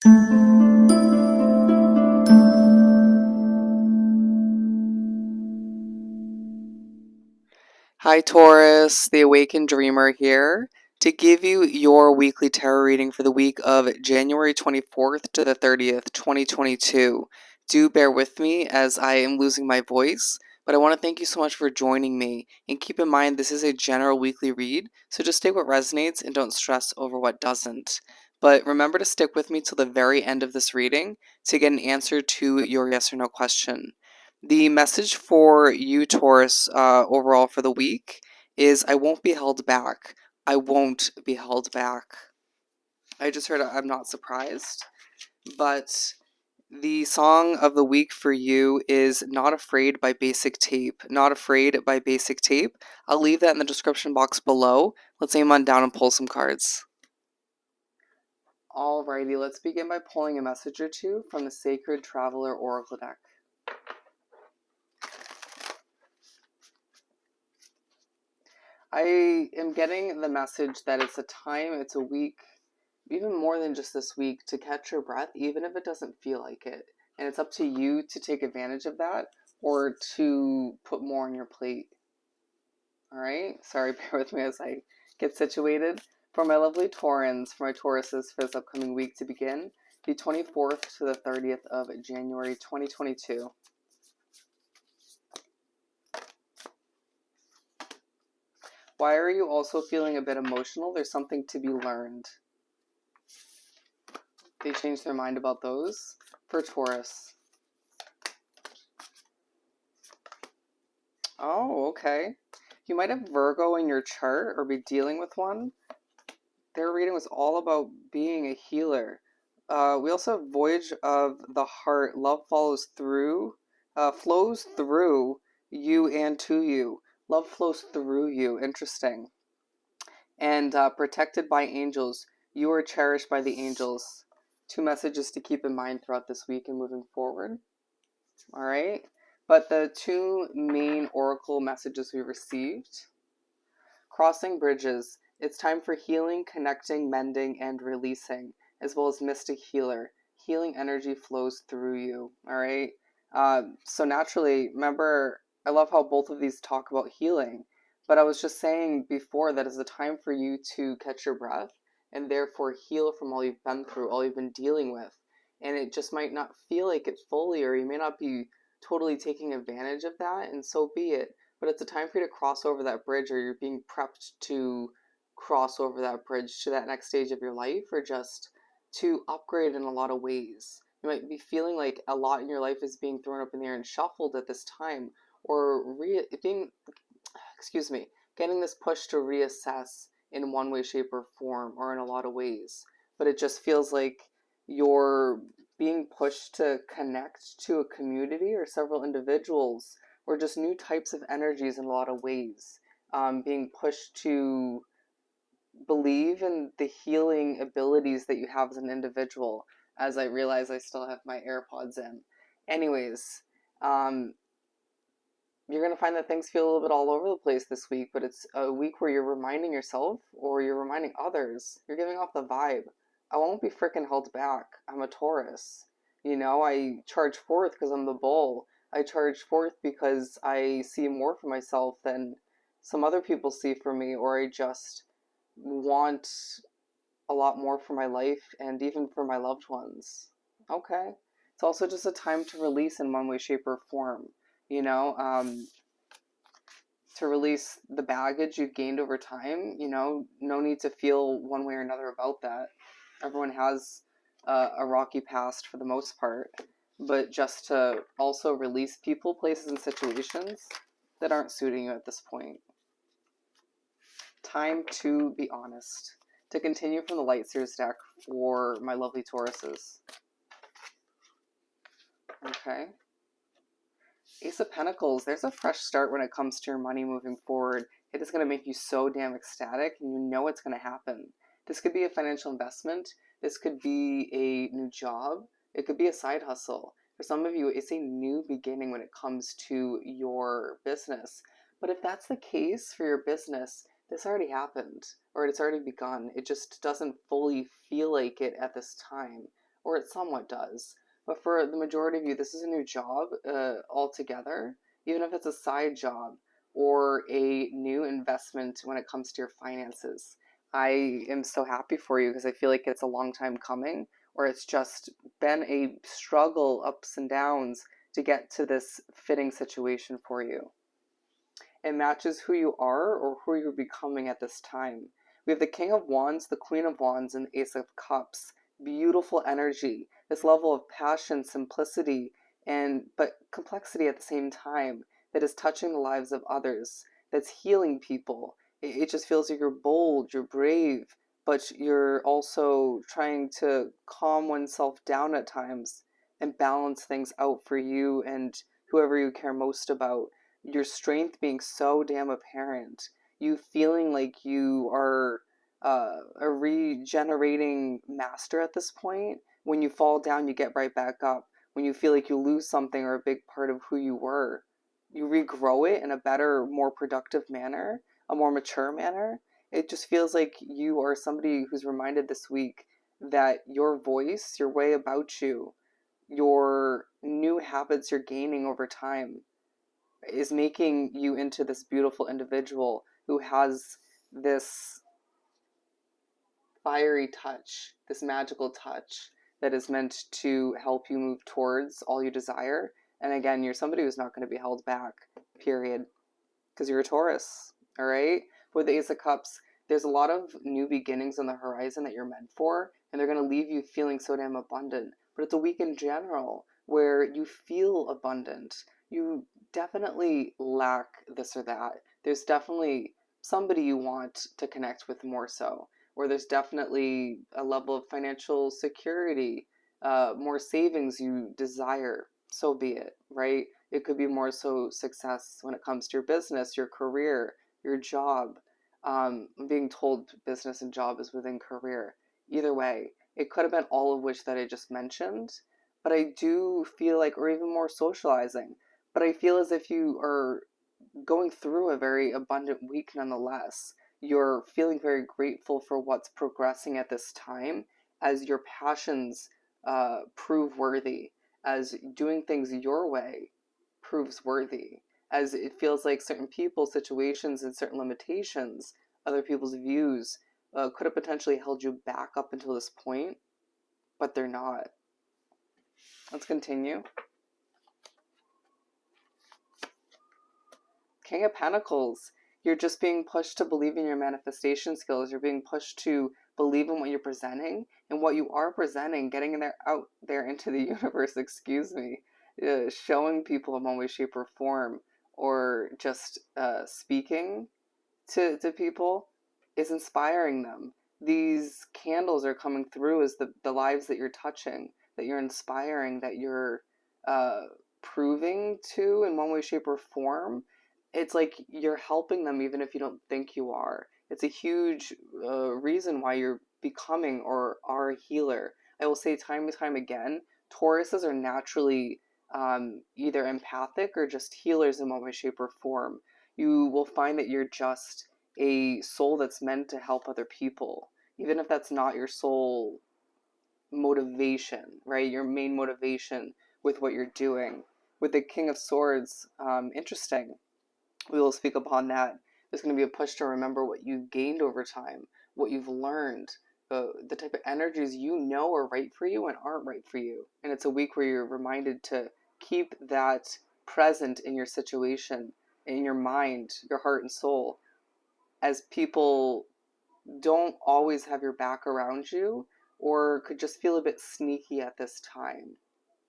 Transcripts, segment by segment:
Hi Taurus, the Awakened Dreamer here to give you your weekly tarot reading for the week of January 24th to the 30th, 2022. Do bear with me as I am losing my voice, but I want to thank you so much for joining me. And keep in mind, this is a general weekly read, so just take what resonates and don't stress over what doesn't. But remember to stick with me till the very end of this reading to get an answer to your yes or no question. The message for you, Taurus, overall for the week is I won't be held back. I won't be held back. I just heard I'm not surprised. But the song of the week for you is Not Afraid by Basic Tape. Not Afraid by Basic Tape. I'll leave that in the description box below. Let's aim on down and pull some cards. Alrighty, let's begin by pulling a message or two from the Sacred Traveler Oracle deck. I am getting the message that it's a time, it's a week, even more than just this week, to catch your breath, even if it doesn't feel like it. And it's up to you to take advantage of that or to put more on your plate. Alright? Sorry, bear with me as I get situated. For my lovely Taurans, for my Tauruses for this upcoming week to begin, the 24th to the 30th of January 2022. Why are you also feeling a bit emotional? There's something to be learned. They changed their mind about those. For Taurus. Oh, okay. You might have Virgo in your chart or be dealing with one. Their reading was all about being a healer. We also have Voyage of the Heart. Love flows through you and to you. Love flows through you. Interesting. And protected by angels. You are cherished by the angels. Two messages to keep in mind throughout this week and moving forward. All right. But the two main oracle messages we received. Crossing bridges. It's time for healing, connecting, mending, and releasing, as well as mystic healer. Healing energy flows through you. All right. So naturally, remember, I love how both of these talk about healing. But I was just saying before that it's a time for you to catch your breath and therefore heal from all you've been through, all you've been dealing with. And it just might not feel like it fully, or you may not be totally taking advantage of that, and so be it. But it's a time for you to cross over that bridge, or you're being prepped to cross over that bridge to that next stage of your life, or just to upgrade in a lot of ways. You might be feeling like a lot in your life is being thrown up in the air and shuffled at this time, or getting this push to reassess in one way, shape, or form, or in a lot of ways. But it just feels like you're being pushed to connect to a community or several individuals, or just new types of energies in a lot of ways. Being pushed to believe in the healing abilities that you have as an individual, as I realize I still have my AirPods in. Anyways, you're going to find that things feel a little bit all over the place this week, but it's a week where you're reminding yourself or you're reminding others. You're giving off the vibe. I won't be freaking held back. I'm a Taurus. You know, I charge forth because I'm the bull. I charge forth because I see more for myself than some other people see for me, or I just want a lot more for my life and even for my loved ones. Okay. It's also just a time to release in one way, shape, or form. You know, to release the baggage you've gained over time. You know, no need to feel one way or another about that. Everyone has a rocky past for the most part, but just to also release people, places, and situations that aren't suiting you at this point. Time to be honest. To continue from the Light Series deck for my lovely Tauruses. Okay. Ace of Pentacles, there's a fresh start when it comes to your money moving forward. It is going to make you so damn ecstatic, and you know it's going to happen. This could be a financial investment. This could be a new job. It could be a side hustle. For some of you, it's a new beginning when it comes to your business. But if that's the case for your business, this already happened, or it's already begun. It just doesn't fully feel like it at this time. or it somewhat does. But for the majority of you, this is a new job altogether, even if it's a side job or a new investment when it comes to your finances. I am so happy for you because I feel like it's a long time coming, or it's just been a struggle, ups and downs, to get to this fitting situation for you. It matches who you are or who you're becoming at this time. We have the King of Wands, the Queen of Wands, and the Ace of Cups. Beautiful energy, this level of passion, simplicity, and but complexity at the same time, that is touching the lives of others, that's healing people. It just feels like you're bold, you're brave, but you're also trying to calm oneself down at times and balance things out for you and whoever you care most about. Your strength being so damn apparent, you feeling like you are a regenerating master at this point. When you fall down, you get right back up. When you feel like you lose something or a big part of who you were, you regrow it in a better, more productive manner, a more mature manner. It just feels like you are somebody who's reminded this week that your voice, your way about you, your new habits you're gaining over time is making you into this beautiful individual who has this fiery touch, this magical touch that is meant to help you move towards all you desire. And again, you're somebody who's not going to be held back, period, because you're a Taurus, all right? With the Ace of Cups, there's a lot of new beginnings on the horizon that you're meant for, and they're going to leave you feeling so damn abundant. But it's a week in general where you feel abundant. You definitely lack this or that. There's definitely somebody you want to connect with more so, or there's definitely a level of financial security, more savings you desire. So be it, right? It could be more so success when it comes to your business, your career, your job. I'm being told business and job is within career. Either way, it could have been all of which that I just mentioned, but I do feel like, or even more socializing, but I feel as if you are going through a very abundant week nonetheless. You're feeling very grateful for what's progressing at this time as your passions prove worthy, as doing things your way proves worthy, as it feels like certain people, situations, and certain limitations, other people's views could have potentially held you back up until this point, but they're not. Let's continue. King of Pentacles, you're just being pushed to believe in your manifestation skills. You're being pushed to believe in what you're presenting, and what you are presenting, getting there out there into the universe, showing people in one way, shape, or form, or just speaking to people is inspiring them. These candles are coming through as the lives that you're touching, that you're inspiring, that you're proving to in one way, shape, or form. It's like you're helping them even if you don't think you are. It's a huge reason why you're becoming or are a healer. I will say time and time again, Tauruses are naturally either empathic or just healers in one way, shape, or form. You will find that you're just a soul that's meant to help other people, even if that's not your sole motivation, right? Your main motivation with what you're doing. With the King of Swords, interesting. We will speak upon that. There's going to be a push to remember what you gained over time, what you've learned, the type of energies you know are right for you and aren't right for you. And it's a week where you're reminded to keep that present in your situation, in your mind, your heart and soul, as people don't always have your back around you or could just feel a bit sneaky at this time.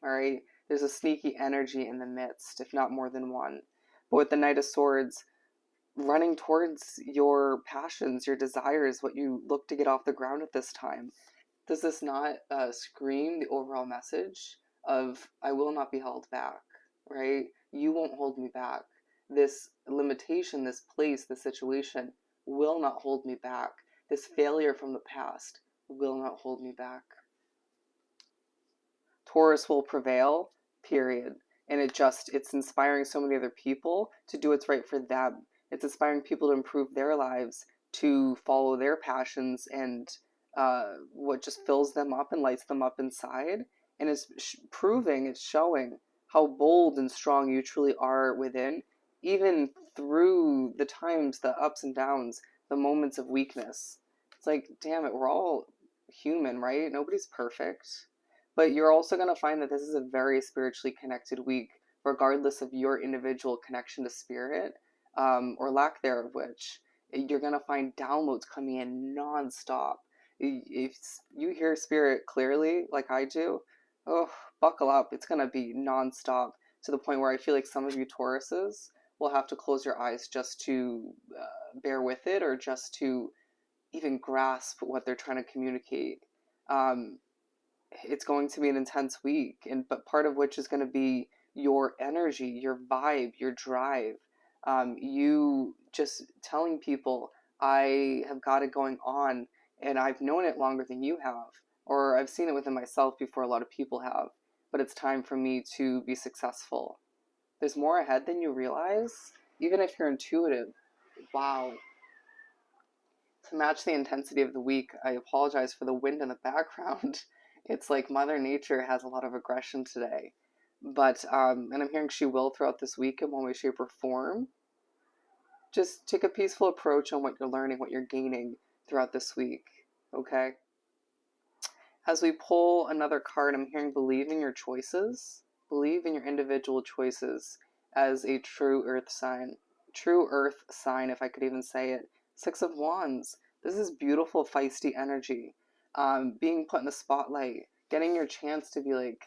All right? There's a sneaky energy in the midst, if not more than one. But with the Knight of Swords, running towards your passions, your desires, what you look to get off the ground at this time, does this not scream the overall message of, I will not be held back, right? You won't hold me back. This limitation, this place, this situation will not hold me back. This failure from the past will not hold me back. Taurus will prevail, period. And it's inspiring so many other people to do what's right for them. It's inspiring people to improve their lives, to follow their passions and what just fills them up and lights them up inside, and is proving, it's showing how bold and strong you truly are within, even through the times, the ups and downs, the moments of weakness. It's like, damn it, we're all human, right? Nobody's perfect. But you're also going to find that this is a very spiritually connected week, regardless of your individual connection to spirit, or lack thereof, which you're going to find downloads coming in nonstop. If you hear spirit clearly, like I do, oh, buckle up. It's going to be nonstop, to the point where I feel like some of you Tauruses will have to close your eyes just to bear with it, or just to even grasp what they're trying to communicate. It's going to be an intense week, but part of which is going to be your energy, your vibe, your drive. You just telling people, I have got it going on, and I've known it longer than you have, or I've seen it within myself before a lot of people have, but it's time for me to be successful. There's more ahead than you realize, even if you're intuitive. Wow. To match the intensity of the week, I apologize for the wind in the background. It's like Mother Nature has a lot of aggression today. But, and I'm hearing she will throughout this week in one way, shape, or form. Just take a peaceful approach on what you're learning, what you're gaining throughout this week, okay? As we pull another card, I'm hearing believe in your choices. Believe in your individual choices as a true earth sign. True earth sign, if I could even say it. Six of Wands. This is beautiful, feisty energy. Being put in the spotlight. Getting your chance to be like,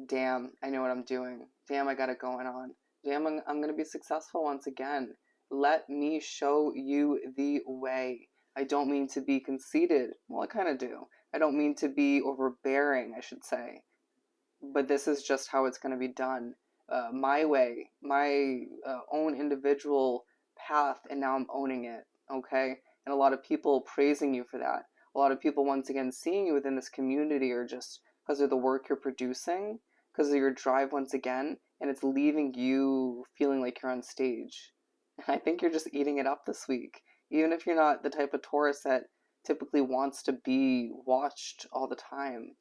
damn, I know what I'm doing. Damn, I got it going on. Damn, I'm going to be successful once again. Let me show you the way. I don't mean to be conceited. Well, I kind of do. I don't mean to be overbearing, I should say. But this is just how it's going to be done. My way, my own individual path, and now I'm owning it, okay? And a lot of people praising you for that. A lot of people, once again, seeing you within this community, or just because of the work you're producing, because of your drive once again, and it's leaving you feeling like you're on stage. And I think you're just eating it up this week. Even if you're not the type of Taurus that typically wants to be watched all the time.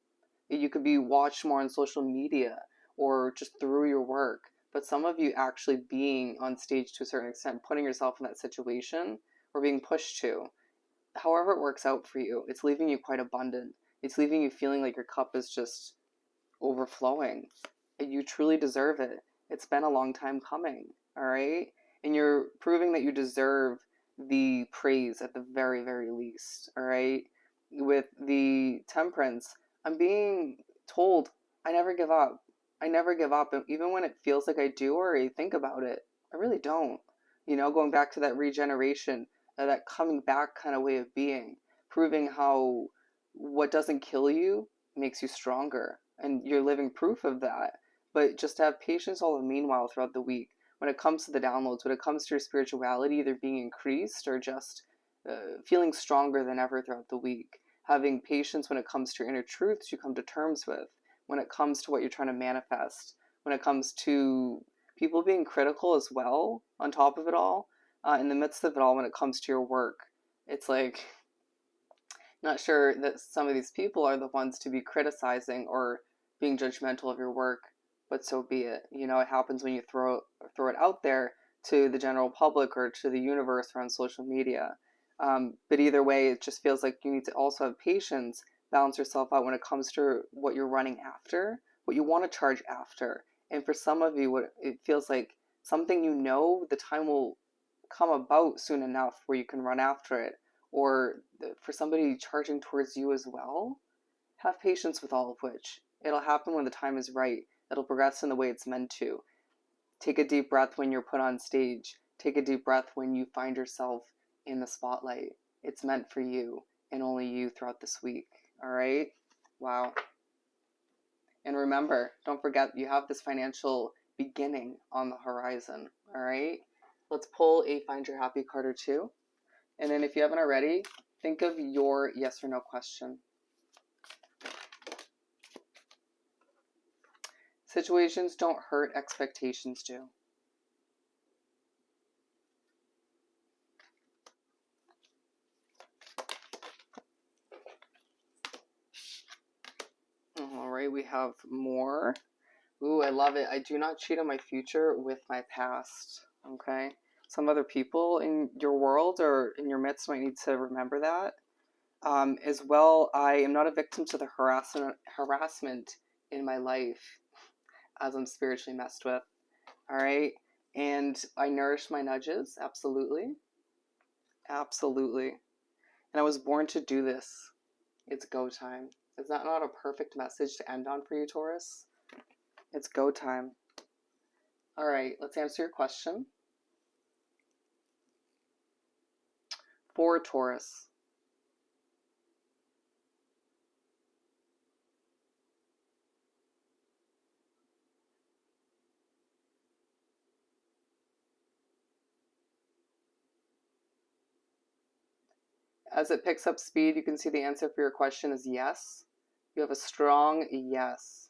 You could be watched more on social media or just through your work. But some of you actually being on stage to a certain extent, putting yourself in that situation, or being pushed to, however it works out for you, it's leaving you quite abundant. It's leaving you feeling like your cup is just overflowing. You truly deserve it. It's been a long time coming, all right? And you're proving that you deserve the praise at the very, very least, all right? With the Temperance, I'm being told I never give up. I never give up. And even when it feels like I do, or I think about it, I really don't. You know, going back to that regeneration, that coming back kind of way of being, proving how what doesn't kill you makes you stronger. And you're living proof of that. But just to have patience all the meanwhile throughout the week, when it comes to the downloads, when it comes to your spirituality either being increased or just feeling stronger than ever throughout the week. Having patience when it comes to your inner truths you come to terms with, when it comes to what you're trying to manifest, when it comes to people being critical as well, on top of it all, in the midst of it all, when it comes to your work. It's like, not sure that some of these people are the ones to be criticizing or being judgmental of your work, but so be it. You know, it happens when you throw it out there to the general public or to the universe or on social media. But either way, it just feels like you need to also have patience, balance yourself out when it comes to what you're running after, what you want to charge after. And for some of you, what it feels like something, you know, the time will come about soon enough where you can run after it. Or for somebody charging towards you as well, have patience with all of which. It'll happen when the time is right. It'll progress in the way it's meant to. Take a deep breath when you're put on stage. Take a deep breath when you find yourself in the spotlight. It's meant for you and only you throughout this week. All right? Wow. And remember, don't forget, you have this financial beginning on the horizon. All right? Let's pull a Find Your Happy card or two. And then if you haven't already, think of your yes or no question. Situations don't hurt, expectations do. we have more. Ooh, I love it. I do not cheat on my future with my past. Okay. Some other people in your world or in your midst might need to remember that. As well, I am not a victim to the harassment in my life as I'm spiritually messed with. All right. And I nourish my nudges. Absolutely. Absolutely. And I was born to do this. It's go time. Is that not a perfect message to end on for you, Taurus? It's go time. All right, let's answer your question. For Taurus. As it picks up speed, you can see the answer for your question is yes. You have a strong yes.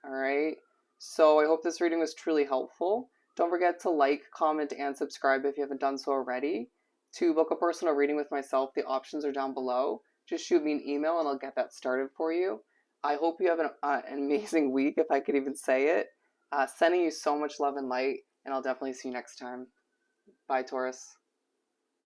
All right. So I hope this reading was truly helpful. Don't forget to like, comment, and subscribe if you haven't done so already. To book a personal reading with myself, the options are down below. Just shoot me an email and I'll get that started for you. I hope you have an amazing week, if I could even say it. Sending you so much love and light, and I'll definitely see you next time. Bye, Taurus.